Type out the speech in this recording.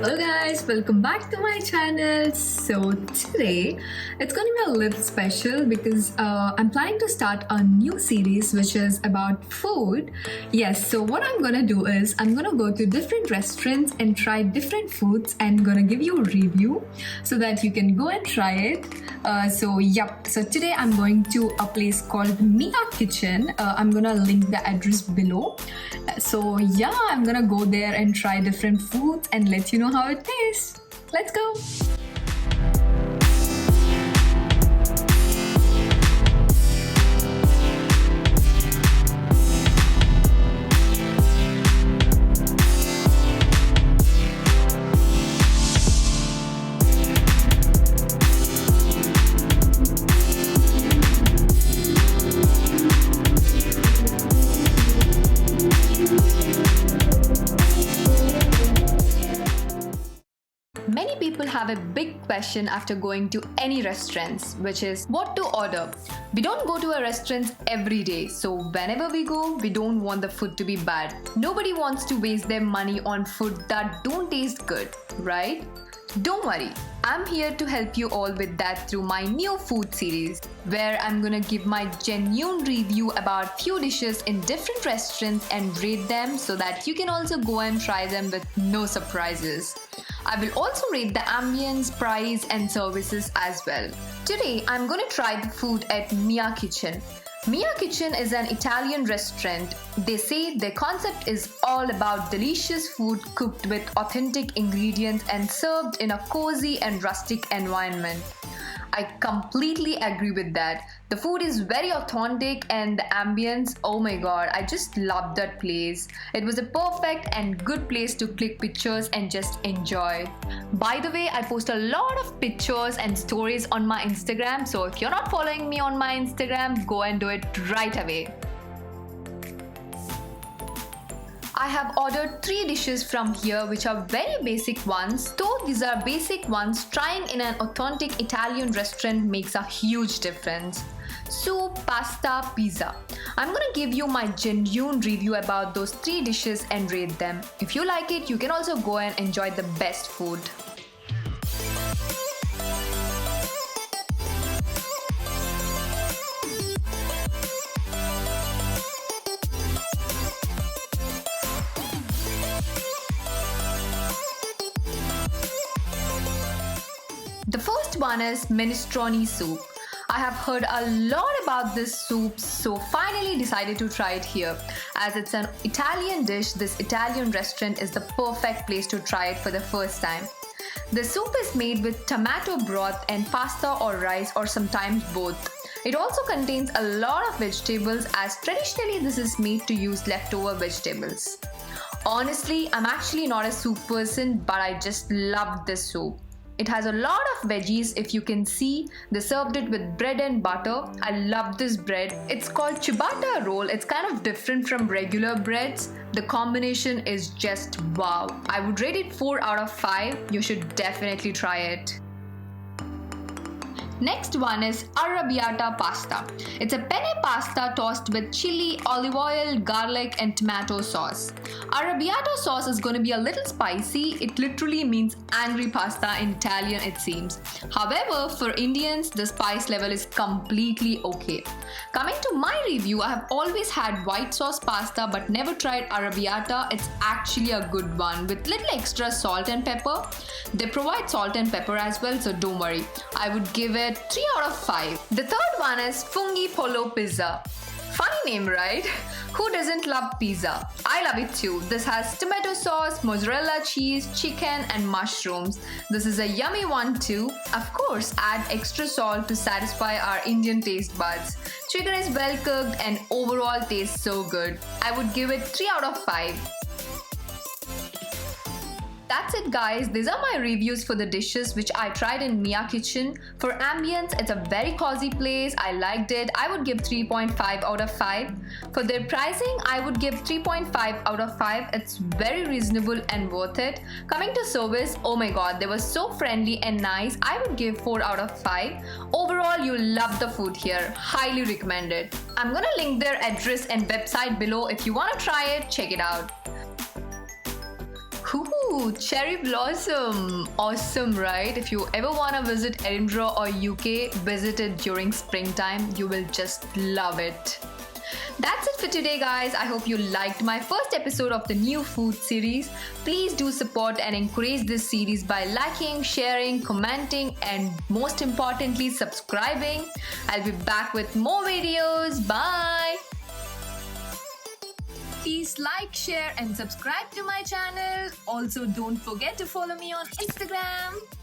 Hello guys, welcome back to my channel. So today it's going to be a little special because I'm planning to start a new series which is about food. Yes, so what I'm going to do is I'm going to go to different restaurants and try different foods and going to give you a review so that you can go and try it. So today I'm going to a place called Mia Kitchen. I'm going to link the address below. I'm going to go there and try different foods and let you know how it tastes. Let's go! Many people have a big question after going to any restaurants, which is what to order. We don't go to a restaurant every day, so whenever we go, we don't want the food to be bad. Nobody wants to waste their money on food that don't taste good, right? Don't worry, I'm here to help you all with that through my new food series, where I'm gonna give my genuine review about few dishes in different restaurants and rate them so that you can also go and try them with no surprises. I will also rate the ambience, price and services as well. Today I'm gonna try the food at Mia Kitchen. Mia Kitchen is an Italian restaurant. They say their concept is all about delicious food cooked with authentic ingredients and served in a cozy and rustic environment. I completely agree with that. The food is very authentic and the ambience, oh my god, I just loved that place. It was a perfect and good place to click pictures and just enjoy. By the way, I post a lot of pictures and stories on my Instagram, so if you're not following me on my Instagram, go and do it right away. I have ordered 3 dishes from here which are very basic ones. Though these are basic ones, trying in an authentic Italian restaurant makes a huge difference. Soup, pasta, pizza. I'm gonna give you my genuine review about those 3 dishes and rate them. If you like it, you can also go and enjoy the best food. The first one is minestrone soup. I have heard a lot about this soup, so finally decided to try it here. As it's an Italian dish, this Italian restaurant is the perfect place to try it for the first time. The soup is made with tomato broth and pasta or rice or sometimes both. It also contains a lot of vegetables as traditionally this is made to use leftover vegetables. Honestly, I'm actually not a soup person, but I just loved this soup. It has a lot of veggies. If you can see, they served it with bread and butter. I love this bread. It's called ciabatta roll. It's kind of different from regular breads. The combination is just wow. I would rate it 4 out of 5. You should definitely try it. Next one is arrabbiata pasta. It's a penne pasta tossed with chili, olive oil, garlic and tomato sauce. Arrabbiata sauce is going to be a little spicy. It literally means angry pasta in Italian, it seems. However, for Indians, the spice level is completely okay. Coming to my review, I have always had white sauce pasta but never tried arrabbiata. It's actually a good one with little extra salt and pepper. They provide salt and pepper as well, so don't worry. I would give it 3 out of 5. The third one is Funghi Polo Pizza. Funny name, right? Who doesn't love pizza? I love it too. This has tomato sauce, mozzarella cheese, chicken and mushrooms. This is a yummy one too. Of course, add extra salt to satisfy our Indian taste buds. Chicken is well cooked and overall tastes so good. I would give it 3 out of 5. That's it guys, these are my reviews for the dishes which I tried in Mia Kitchen. For ambience, it's a very cozy place. I liked it. I would give 3.5 out of 5. For their pricing, I would give 3.5 out of 5. It's very reasonable and worth it. Coming to service, oh my god, they were so friendly and nice. I would give 4 out of 5. Overall, you'll love the food here. Highly recommended. I'm gonna link their address and website below. If you wanna try it, check it out. Ooh, Ooh, cherry blossom. Awesome, right? If you ever want to visit Edinburgh or UK, visit it during springtime. You will just love it. That's it for today, guys. I hope you liked my first episode of the new food series. Please do support and encourage this series by liking, sharing, commenting, and most importantly, subscribing. I'll be back with more videos. Bye. Please like, share, and subscribe to my channel. Also, don't forget to follow me on Instagram.